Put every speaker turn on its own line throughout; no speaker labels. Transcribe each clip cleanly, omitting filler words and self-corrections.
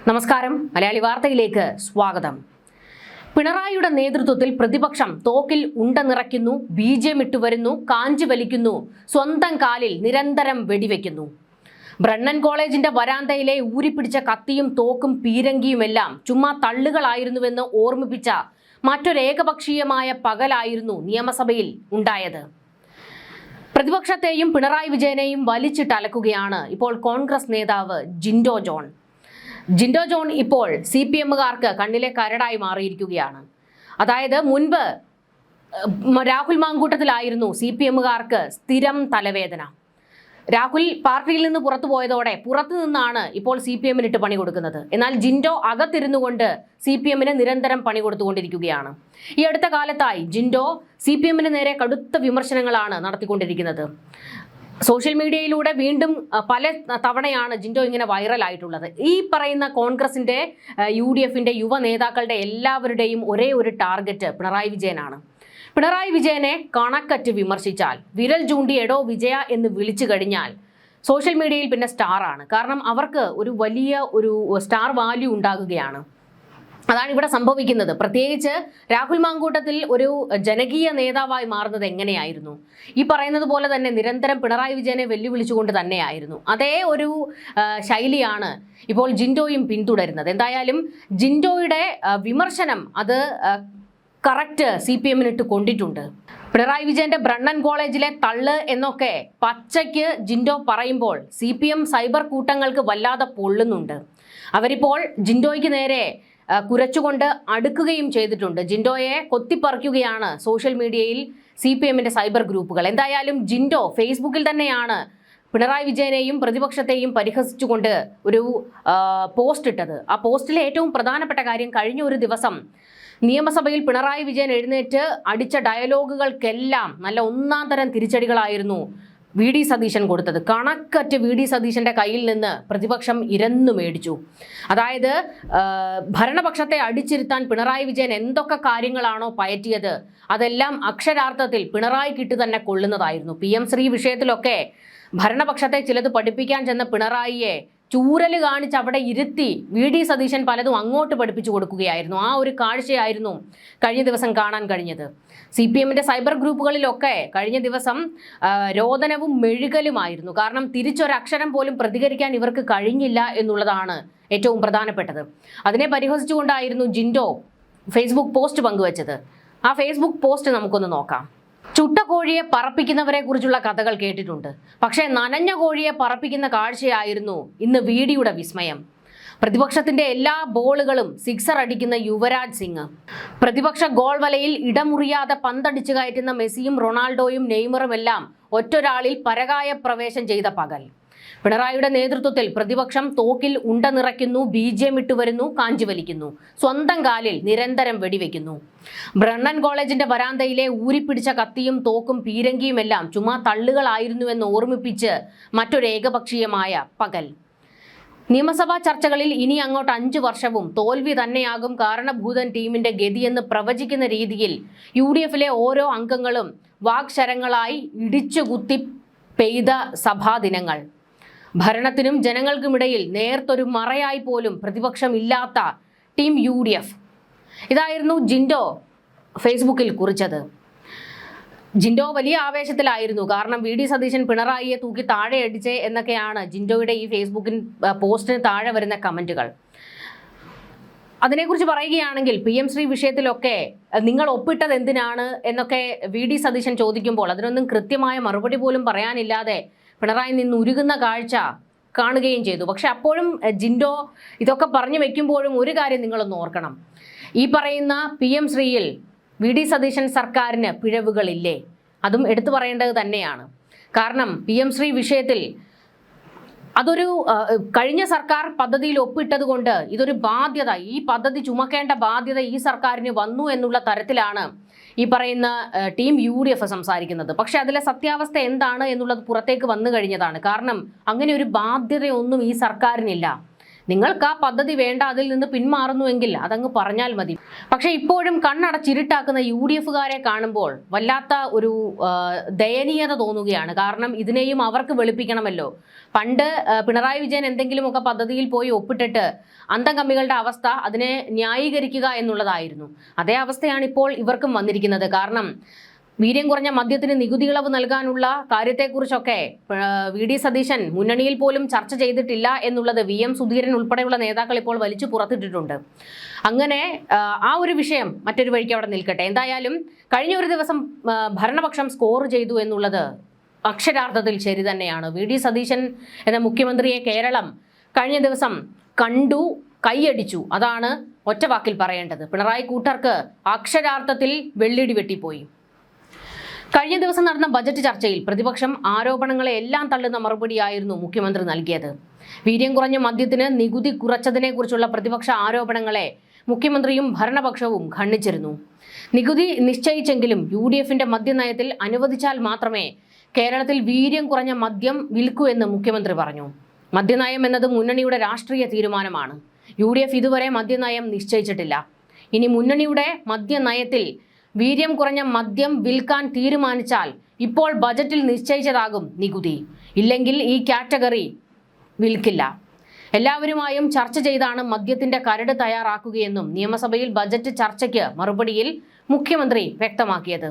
നമസ്കാരം. മലയാളി വാർത്തയിലേക്ക് സ്വാഗതം. പിണറായിയുടെ നേതൃത്വത്തിൽ പ്രതിപക്ഷം തോക്കിൽ ഉണ്ട നിറയ്ക്കുന്നു, ബീജം ഇട്ടുവരുന്നു, കാഞ്ചി വലിക്കുന്നു, സ്വന്തം കാലിൽ നിരന്തരം വെടിവെക്കുന്നു. ബ്രണ്ണൻ കോളേജിന്റെ വരാന്തയിലെ ഊരിപ്പിടിച്ച കത്തിയും തോക്കും പീരങ്കിയുമെല്ലാം ചുമ്മാ തള്ളുകളായിരുന്നുവെന്ന് ഓർമ്മിപ്പിച്ച മറ്റൊരേകപക്ഷീയമായ പകലായിരുന്നു നിയമസഭയിൽ ഉണ്ടായത്. പ്രതിപക്ഷത്തെയും പിണറായി വിജയനെയും വലിച്ചിട്ടലക്കുകയാണ് ഇപ്പോൾ കോൺഗ്രസ് നേതാവ് ജിൻഡോ ജോൺ. ജിൻഡോ ജോൺ ഇപ്പോൾ CPMകാർക്ക് കണ്ണിലെ കരടായി മാറിയിരിക്കുകയാണ്. അതായത് മുൻപ് രാഹുൽ മാങ്കൂട്ടത്തിലായിരുന്നു CPMകാർക്ക് സ്ഥിരം തലവേദന. രാഹുൽ പാർട്ടിയിൽ നിന്ന് പുറത്തു പോയതോടെ പുറത്തു നിന്നാണ് ഇപ്പോൾ CPMനിട്ട് പണി കൊടുക്കുന്നത്. എന്നാൽ ജിൻഡോ അകത്തിരുന്നു കൊണ്ട് CPMന് നിരന്തരം പണി കൊടുത്തുകൊണ്ടിരിക്കുകയാണ്. ഈ അടുത്ത കാലത്തായി ജിൻഡോ CPMന് നേരെ കടുത്ത വിമർശനങ്ങളാണ് നടത്തിക്കൊണ്ടിരിക്കുന്നത്. സോഷ്യൽ മീഡിയയിലൂടെ വീണ്ടും പല തവണയാണ് ജിൻഡോ ഇങ്ങനെ വൈറലായിട്ടുള്ളത്. ഈ പറയുന്ന കോൺഗ്രസിന്റെ UDFന്റെ യുവ നേതാക്കളുടെ എല്ലാവരുടെയും ഒരേ ഒരു ടാർഗറ്റ് പിണറായി വിജയനാണ്. പിണറായി വിജയനെ കണക്കറ്റ് വിമർശിച്ചാൽ, വിരൽ ചൂണ്ടി എടോ വിജയ എന്ന് വിളിച്ചു കഴിഞ്ഞാൽ സോഷ്യൽ മീഡിയയിൽ പിന്നെ സ്റ്റാറാണ്. കാരണം അവർക്ക് ഒരു വലിയ സ്റ്റാർ വാല്യൂ ഉണ്ടാകുകയാണ്. അതാണ് ഇവിടെ സംഭവിക്കുന്നത്. പ്രത്യേകിച്ച് രാഹുൽ മാങ്കൂട്ടത്തിൽ ഒരു ജനകീയ നേതാവായി മാറുന്നത് എങ്ങനെയായിരുന്നു? ഈ പറയുന്നത് പോലെ തന്നെ നിരന്തരം പിണറായി വിജയനെ വെല്ലുവിളിച്ചുകൊണ്ട് തന്നെയായിരുന്നു. അതേ ഒരു ശൈലിയാണ് ഇപ്പോൾ ജിൻഡോയും പിന്തുടരുന്നത്. എന്തായാലും ജിൻഡോയുടെ വിമർശനം അത് കറക്റ്റ് CPMനിട്ട് കൊണ്ടിട്ടുണ്ട്. പിണറായി വിജയന്റെ ബ്രണ്ണൻ കോളേജിലെ തള്ള് എന്നൊക്കെ പച്ചയ്ക്ക് ജിൻഡോ പറയുമ്പോൾ CPM സൈബർ കൂട്ടങ്ങൾക്ക് വല്ലാതെ പൊള്ളുന്നുണ്ട്. അവരിപ്പോൾ ജിൻഡോയ്ക്ക് നേരെ കുരച്ചുകൊണ്ട് അടുക്കുകയും ചെയ്തിട്ടുണ്ട്. ജിൻഡോയെ കൊത്തിപ്പറിക്കുകയാണ് സോഷ്യൽ മീഡിയയിൽ CPMന്റെ സൈബർ ഗ്രൂപ്പുകൾ. എന്തായാലും ജിൻഡോ ഫേസ്ബുക്കിൽ തന്നെയാണ് പിണറായി വിജയനെയും പ്രതിപക്ഷത്തെയും പരിഹസിച്ചുകൊണ്ട് ഒരു പോസ്റ്റ് ഇട്ടത്. ആ പോസ്റ്റിലെ ഏറ്റവും പ്രധാനപ്പെട്ട കാര്യം, കഴിഞ്ഞ ഒരു ദിവസം നിയമസഭയിൽ പിണറായി വിജയൻ എഴുന്നേറ്റ് അടിച്ച ഡയലോഗുകൾക്കെല്ലാം നല്ല ഒന്നാം തരം തിരിച്ചടികളായിരുന്നു VD സതീശൻ കൊടുത്തത്. കണക്കറ്റ് VD സതീശന്റെ കയ്യിൽ നിന്ന് പ്രതിപക്ഷം ഇരന്നു മേടിച്ചു. അതായത് ഭരണപക്ഷത്തെ അടിച്ചിരുത്താൻ പിണറായി വിജയൻ എന്തൊക്കെ കാര്യങ്ങളാണോ പയറ്റിയത് അതെല്ലാം അക്ഷരാർത്ഥത്തിൽ പിണറായിക്കിട്ട് തന്നെ കൊള്ളുന്നതായിരുന്നു. PM ശ്രീ വിഷയത്തിലൊക്കെ ഭരണപക്ഷത്തെ ചിലത് പഠിപ്പിക്കാൻ ചെന്ന പിണറായിയെ ചൂരല് കാണിച്ച് അവിടെ ഇരുത്തി VD സതീശൻ പലതും അങ്ങോട്ട് പഠിപ്പിച്ചു കൊടുക്കുകയായിരുന്നു. ആ ഒരു കാഴ്ചയായിരുന്നു കഴിഞ്ഞ ദിവസം കാണാൻ കഴിഞ്ഞത്. CPMന്റെ സൈബർ ഗ്രൂപ്പുകളിലൊക്കെ കഴിഞ്ഞ ദിവസം രോദനവും മെഴുകലുമായിരുന്നു. കാരണം തിരിച്ചൊരക്ഷരം പോലും പ്രതികരിക്കാൻ ഇവർക്ക് കഴിഞ്ഞില്ല എന്നുള്ളതാണ് ഏറ്റവും പ്രധാനപ്പെട്ടത്. അതിനെ പരിഹസിച്ചുകൊണ്ടായിരുന്നു ജിൻഡോ ഫേസ്ബുക്ക് പോസ്റ്റ് പങ്കുവച്ചത്. ആ ഫേസ്ബുക്ക് പോസ്റ്റ് നമുക്കൊന്ന് നോക്കാം. ചുട്ട കോഴിയെ പറപ്പിക്കുന്നവരെ കുറിച്ചുള്ള കഥകൾ കേട്ടിട്ടുണ്ട്. പക്ഷേ നനഞ്ഞ കോഴിയെ പറപ്പിക്കുന്ന കാഴ്ചയായിരുന്നു ഇന്ന് VDയുടെ വിസ്മയം. പ്രതിപക്ഷത്തിന്റെ എല്ലാ ബോളുകളും സിക്സർ അടിക്കുന്ന യുവരാജ് സിംഗ്, പ്രതിപക്ഷ ഗോൾ വലയിൽ ഇടമുറിയാതെ പന്തടിച്ചു കയറ്റുന്ന മെസ്സിയും റൊണാൾഡോയും നെയ്മറുമെല്ലാം ഒറ്റൊരാളിൽ പരകായ പ്രവേശം ചെയ്ത പകൽ. പിണറായിയുടെ നേതൃത്വത്തിൽ പ്രതിപക്ഷം തോക്കിൽ ഉണ്ട നിറയ്ക്കുന്നു, ബീജം ഇട്ടുവരുന്നു, കാഞ്ചി വലിക്കുന്നു, സ്വന്തം കാലിൽ നിരന്തരം വെടിവെക്കുന്നു. ബ്രണ്ണൻ കോളേജിന്റെ വരാന്തയിലെ ഊരിപ്പിടിച്ച കത്തിയും തോക്കും പീരങ്കിയുമെല്ലാം ചുമ്മാ തള്ളുകളായിരുന്നുവെന്ന് ഓർമ്മിപ്പിച്ച് മറ്റൊരേകപക്ഷീയമായ പകൽ. നിയമസഭാ ചർച്ചകളിൽ ഇനി അങ്ങോട്ട് 5 വർഷവും തോൽവി തന്നെയാകും കാരണഭൂതൻ ടീമിന്റെ ഗതിയെന്ന് പ്രവചിക്കുന്ന രീതിയിൽ UDFലെ ഓരോ അംഗങ്ങളും വാക്ശരങ്ങളായി ഇടിച്ചുകുത്തി പെയ്ത സഭാദിനങ്ങൾ. ഭരണത്തിനും ജനങ്ങൾക്കുമിടയിൽ നേർത്തൊരു മറയായി പോലും പ്രതിപക്ഷം ഇല്ലാത്ത ടീം UDF. ഇതായിരുന്നു ജിൻഡോ ഫേസ്ബുക്കിൽ കുറിച്ചത്. ജിൻഡോ വലിയ ആവേശത്തിലായിരുന്നു. കാരണം VD സതീശൻ പിണറായിയെ തൂക്കി താഴെ അടിച്ചേ എന്നൊക്കെയാണ് ജിൻഡോയുടെ ഈ ഫേസ്ബുക്കിൻ പോസ്റ്റിന് താഴെ വരുന്ന കമന്റുകൾ. അതിനെക്കുറിച്ച് പറയുകയാണെങ്കിൽ PM ശ്രീ വിഷയത്തിലൊക്കെ നിങ്ങൾ ഒപ്പിട്ടത് എന്തിനാണ് എന്നൊക്കെ VD സതീശൻ ചോദിക്കുമ്പോൾ അതിനൊന്നും കൃത്യമായ മറുപടി പോലും പറയാനില്ലാതെ പിണറായി നിന്ന് ഉരുകുന്ന കാഴ്ച കാണുകയും ചെയ്തു. പക്ഷെ അപ്പോഴും ജിൻഡോ ഇതൊക്കെ പറഞ്ഞു വെക്കുമ്പോഴും ഒരു കാര്യം നിങ്ങളൊന്ന് ഓർക്കണം. ഈ പറയുന്ന PM ശ്രീയിൽ VD സതീശൻ സർക്കാരിന് പിഴവുകളില്ലേ? അതും എടുത്തു പറയേണ്ടത് തന്നെയാണ്. കാരണം PM ശ്രീ വിഷയത്തിൽ അതൊരു കഴിഞ്ഞ സർക്കാർ പദ്ധതിയിൽ ഒപ്പിട്ടത് കൊണ്ട് ഇതൊരു ബാധ്യത, ഈ പദ്ധതി ചുമക്കേണ്ട ബാധ്യത ഈ സർക്കാരിന് വന്നു എന്നുള്ള തരത്തിലാണ് ഈ പറയുന്ന ടീം UDF സംസാരിക്കുന്നത്. പക്ഷെ അതിലെ സത്യാവസ്ഥ എന്താണ് എന്നുള്ളത് പുറത്തേക്ക് വന്നു കഴിഞ്ഞതാണ്. കാരണം അങ്ങനെ ഒരു ബാധ്യതയൊന്നും ഈ സർക്കാരിനില്ല. നിങ്ങൾക്ക് ആ പദ്ധതി വേണ്ട, അതിൽ നിന്ന് പിന്മാറുന്നുവെങ്കിൽ അതങ്ങ് പറഞ്ഞാൽ മതി. പക്ഷെ ഇപ്പോഴും കണ്ണടച്ചിരുട്ടാക്കുന്ന UDF-കാരെ കാണുമ്പോൾ വല്ലാത്ത ഒരു ദയനീയത തോന്നുകയാണ്. കാരണം ഇതിനെയും അവർക്ക് വെളുപ്പിക്കണമല്ലോ. പണ്ട് പിണറായി വിജയൻ എന്തെങ്കിലുമൊക്കെ പദ്ധതിയിൽ പോയി ഒപ്പിട്ടിട്ട് അന്തംകമ്മികളുടെ അവസ്ഥ അതിനെ ന്യായീകരിക്കുക എന്നുള്ളതായിരുന്നു. അതേ അവസ്ഥയാണ് ഇപ്പോൾ ഇവർക്കും വന്നിരിക്കുന്നത്. കാരണം വീര്യം കുറഞ്ഞ മദ്യത്തിന് നികുതി ഇളവ് നൽകാനുള്ള കാര്യത്തെക്കുറിച്ചൊക്കെ VD സതീശൻ മുന്നണിയിൽ പോലും ചർച്ച ചെയ്തിട്ടില്ല എന്നുള്ളത് VM സുധീരൻ ഉൾപ്പെടെയുള്ള നേതാക്കൾ ഇപ്പോൾ വലിച്ചു പുറത്തിട്ടിട്ടുണ്ട്. അങ്ങനെ ആ ഒരു വിഷയം മറ്റൊരു വഴിക്ക് അവിടെ നിൽക്കട്ടെ. എന്തായാലും കഴിഞ്ഞ ഒരു ദിവസം ഭരണപക്ഷം സ്കോർ ചെയ്തു എന്നുള്ളത് അക്ഷരാർത്ഥത്തിൽ ശരി തന്നെയാണ്. VD സതീശൻ എന്ന മുഖ്യമന്ത്രിയെ കേരളം കഴിഞ്ഞ ദിവസം കണ്ടു, കൈയടിച്ചു. അതാണ് ഒറ്റവാക്കിൽ പറയേണ്ടത്. പിണറായി കൂട്ടർക്ക് അക്ഷരാർത്ഥത്തിൽ വെള്ളിടി വെട്ടിപ്പോയി. കഴിഞ്ഞ ദിവസം നടന്ന ബജറ്റ് ചർച്ചയിൽ പ്രതിപക്ഷം ആരോപണങ്ങളെ എല്ലാം തള്ളുന്ന മറുപടിയായിരുന്നു മുഖ്യമന്ത്രി നൽകിയത്. വീര്യം കുറഞ്ഞ മദ്യത്തിന് നികുതി കുറച്ചതിനെ കുറിച്ചുള്ള പ്രതിപക്ഷ ആരോപണങ്ങളെ മുഖ്യമന്ത്രിയും ഭരണപക്ഷവും ഖണ്ഡിച്ചിരുന്നു. നികുതി നിശ്ചയിച്ചെങ്കിലും UDF-ന്റെ മദ്യനയത്തിൽ അനുവദിച്ചാൽ മാത്രമേ കേരളത്തിൽ വീര്യം കുറഞ്ഞ മദ്യം വിൽക്കൂ എന്ന് മുഖ്യമന്ത്രി പറഞ്ഞു. മദ്യനയം എന്നത് മുന്നണിയുടെ രാഷ്ട്രീയ തീരുമാനമാണ്. UDF ഇതുവരെ മദ്യനയം നിശ്ചയിച്ചിട്ടില്ല. ഇനി മുന്നണിയുടെ മദ്യനയത്തിൽ വീര്യം കുറഞ്ഞ മദ്യം വിൽക്കാൻ തീരുമാനിച്ചാൽ ഇപ്പോൾ ബജറ്റിൽ നിശ്ചയിച്ചതാകും നികുതി. ഇല്ലെങ്കിൽ ഈ കാറ്റഗറി വിൽക്കില്ല. എല്ലാവരുമായും ചർച്ച ചെയ്താണ് മദ്യത്തിന്റെ കരട് തയ്യാറാക്കുകയെന്നും നിയമസഭയിൽ ബജറ്റ് ചർച്ചയ്ക്ക് മറുപടിയിൽ മുഖ്യമന്ത്രി വ്യക്തമാക്കിയത്.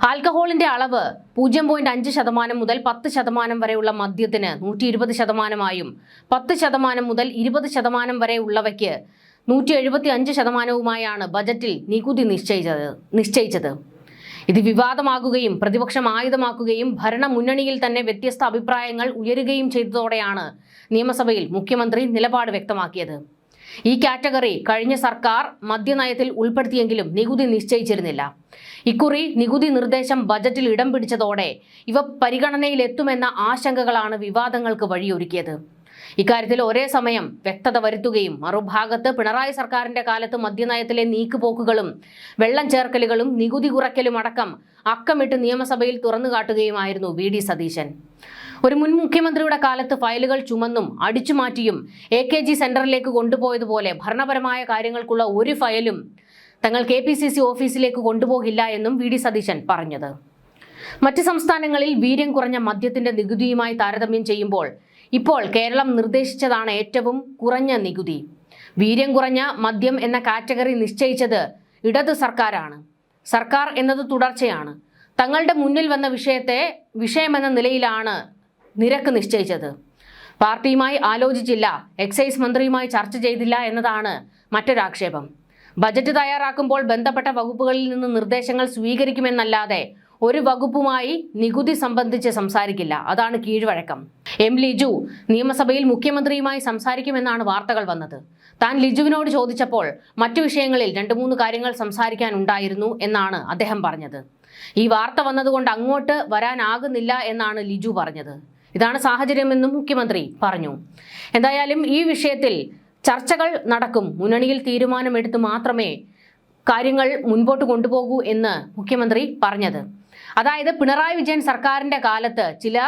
ആൽക്കഹോളിന്റെ അളവ് 0.5% മുതൽ 10% വരെയുള്ള മദ്യത്തിന് 120%, 10% മുതൽ 20% വരെ ഉള്ളവയ്ക്ക് 175%വുമായാണ് ബജറ്റിൽ നികുതി നിശ്ചയിച്ചത്. ഇത് വിവാദമാകുകയും പ്രതിപക്ഷം ആയുധമാക്കുകയും ഭരണമുന്നണിയിൽ തന്നെ വ്യത്യസ്ത അഭിപ്രായങ്ങൾ ഉയരുകയും ചെയ്തതോടെയാണ് നിയമസഭയിൽ മുഖ്യമന്ത്രി നിലപാട് വ്യക്തമാക്കിയത്. ഈ കാറ്റഗറി കഴിഞ്ഞ സർക്കാർ മദ്യനയത്തിൽ ഉൾപ്പെടുത്തിയെങ്കിലും നികുതി നിശ്ചയിച്ചിരുന്നില്ല. ഇക്കുറി നികുതി നിർദ്ദേശം ബജറ്റിൽ ഇടം പിടിച്ചതോടെ ഇവ പരിഗണനയിലെത്തുമെന്ന ആശങ്കകളാണ് വിവാദങ്ങൾക്ക് വഴിയൊരുക്കിയത്. ഇക്കാര്യത്തിൽ ഒരേ സമയം വ്യക്തത വരുത്തുകയും മറുഭാഗത്ത് പിണറായി സർക്കാരിന്റെ കാലത്ത് മദ്യനയത്തിലെ നീക്കുപോക്കുകളും വെള്ളം ചേർക്കലുകളും നികുതി കുറയ്ക്കലും അടക്കം അക്കമിട്ട് നിയമസഭയിൽ തുറന്നുകാട്ടുകയുമായിരുന്നു VD സതീശൻ. ഒരു മുൻ മുഖ്യമന്ത്രിയുടെ കാലത്ത് ഫയലുകൾ ചുമന്നും അടിച്ചുമാറ്റിയും AKG സെന്ററിലേക്ക് കൊണ്ടുപോയതുപോലെ ഭരണപരമായ കാര്യങ്ങൾക്കുള്ള ഒരു ഫയലും തങ്ങൾ KPCC ഓഫീസിലേക്ക് കൊണ്ടുപോകില്ല എന്നും VD സതീശൻ പറഞ്ഞത്. മറ്റ് സംസ്ഥാനങ്ങളിൽ വീര്യം കുറഞ്ഞ മദ്യത്തിന്റെ നികുതിയുമായി താരതമ്യം ചെയ്യുമ്പോൾ ഇപ്പോൾ കേരളം നിർദ്ദേശിച്ചതാണ് ഏറ്റവും കുറഞ്ഞ നികുതി. വീര്യം കുറഞ്ഞ മദ്യം എന്ന കാറ്റഗറി നിശ്ചയിച്ചത് ഇടത് സർക്കാരാണ്. സർക്കാർ എന്നത് തുടർച്ചയാണ്. തങ്ങളുടെ മുന്നിൽ വന്ന വിഷയമെന്ന നിലയിലാണ് നിരക്ക് നിശ്ചയിച്ചത്. പാർട്ടിയുമായി ആലോചിച്ചില്ല, എക്സൈസ് മന്ത്രിയുമായി ചർച്ച ചെയ്തില്ല എന്നതാണ് മറ്റൊരാക്ഷേപം. ബജറ്റ് തയ്യാറാക്കുമ്പോൾ ബന്ധപ്പെട്ട വകുപ്പുകളിൽ നിന്ന് നിർദ്ദേശങ്ങൾ സ്വീകരിക്കുമെന്നല്ലാതെ ഒരു വകുപ്പുമായി നികുതി സംബന്ധിച്ച് സംസാരിക്കില്ല. അതാണ് കീഴ്വഴക്കം. ലിജു നിയമസഭയിൽ മുഖ്യമന്ത്രിയുമായി സംസാരിക്കുമെന്നാണ് വാർത്തകൾ വന്നത്. താൻ ലിജുവിനോട് ചോദിച്ചപ്പോൾ മറ്റു വിഷയങ്ങളിൽ 2-3 കാര്യങ്ങൾ സംസാരിക്കാനുണ്ടായിരുന്നു എന്നാണ് അദ്ദേഹം പറഞ്ഞത്. ഈ വാർത്ത വന്നതുകൊണ്ട് അങ്ങോട്ട് വരാനാകുന്നില്ല എന്നാണ് ലിജു പറഞ്ഞത്. ഇതാണ് സാഹചര്യമെന്നും മുഖ്യമന്ത്രി പറഞ്ഞു. എന്തായാലും ഈ വിഷയത്തിൽ ചർച്ചകൾ നടക്കും. മുന്നണിയിൽ തീരുമാനമെടുത്ത് മാത്രമേ കാര്യങ്ങൾ മുൻപോട്ട് കൊണ്ടുപോകൂ എന്ന് മുഖ്യമന്ത്രി പറഞ്ഞത്. അതായത് പിണറായി വിജയൻ സർക്കാരിന്റെ കാലത്ത് ചില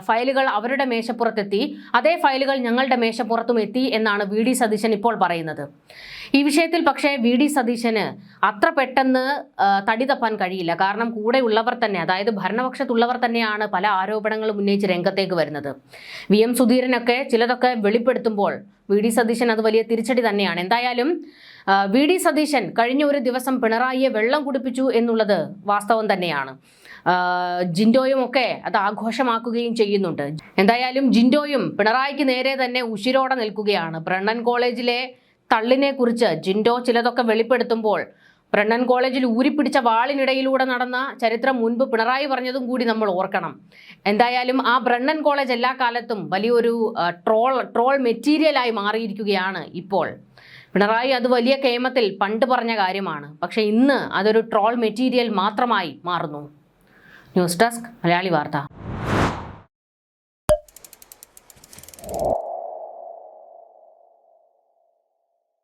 ഫയലുകൾ അവരുടെ മേശപ്പുറത്തെത്തി, അതേ ഫയലുകൾ ഞങ്ങളുടെ മേശപ്പുറത്തും എത്തി എന്നാണ് VD സതീശൻ ഇപ്പോൾ പറയുന്നത്. ഈ വിഷയത്തിൽ പക്ഷേ VD സതീശന് അത്ര പെട്ടെന്ന് തടി തപ്പാൻ കഴിയില്ല. കാരണം കൂടെ ഉള്ളവർ തന്നെ, അതായത് ഭരണപക്ഷത്തുള്ളവർ തന്നെയാണ് പല ആരോപണങ്ങളും ഉന്നയിച്ച് രംഗത്തേക്ക് വരുന്നത്. VM സുധീരനൊക്കെ ചിലതൊക്കെ വെളിപ്പെടുത്തുമ്പോൾ VD സതീശൻ അത് വലിയ തിരിച്ചടി തന്നെയാണ്. എന്തായാലും VD സതീശൻ കഴിഞ്ഞ ഒരു ദിവസം പിണറായിയെ വെള്ളം കുടിപ്പിച്ചു എന്നുള്ളത് വാസ്തവം തന്നെയാണ്. ജിൻഡോയും ഒക്കെ അത് ആഘോഷമാക്കുകയും ചെയ്യുന്നുണ്ട്. എന്തായാലും ജിൻഡോയും പിണറായിക്ക് നേരെ തന്നെ ഉശിരോടെ നിൽക്കുകയാണ്. ബ്രണ്ണൻ കോളേജിലെ തള്ളിനെ കുറിച്ച് ജിൻഡോ ചിലതൊക്കെ വെളിപ്പെടുത്തുമ്പോൾ ബ്രണ്ണൻ കോളേജിൽ ഊരിപ്പിടിച്ച വാളിനിടയിലൂടെ നടന്ന ചരിത്രം മുൻപ് പിണറായി പറഞ്ഞതും കൂടി നമ്മൾ ഓർക്കണം. എന്തായാലും ആ ബ്രണ്ണൻ കോളേജ് എല്ലാ കാലത്തും വലിയൊരു ട്രോൾ മെറ്റീരിയലായി മാറിയിരിക്കുകയാണ് ഇപ്പോൾ. പിണറായി അത് വലിയ കേമത്തിൽ പണ്ട് പറഞ്ഞ കാര്യമാണ്. പക്ഷെ ഇന്ന് അതൊരു ട്രോൾ മെറ്റീരിയൽ മാത്രമായി മാറുന്നു. ന്യൂസ് ഡെസ്ക് മലയാളി വാർത്ത.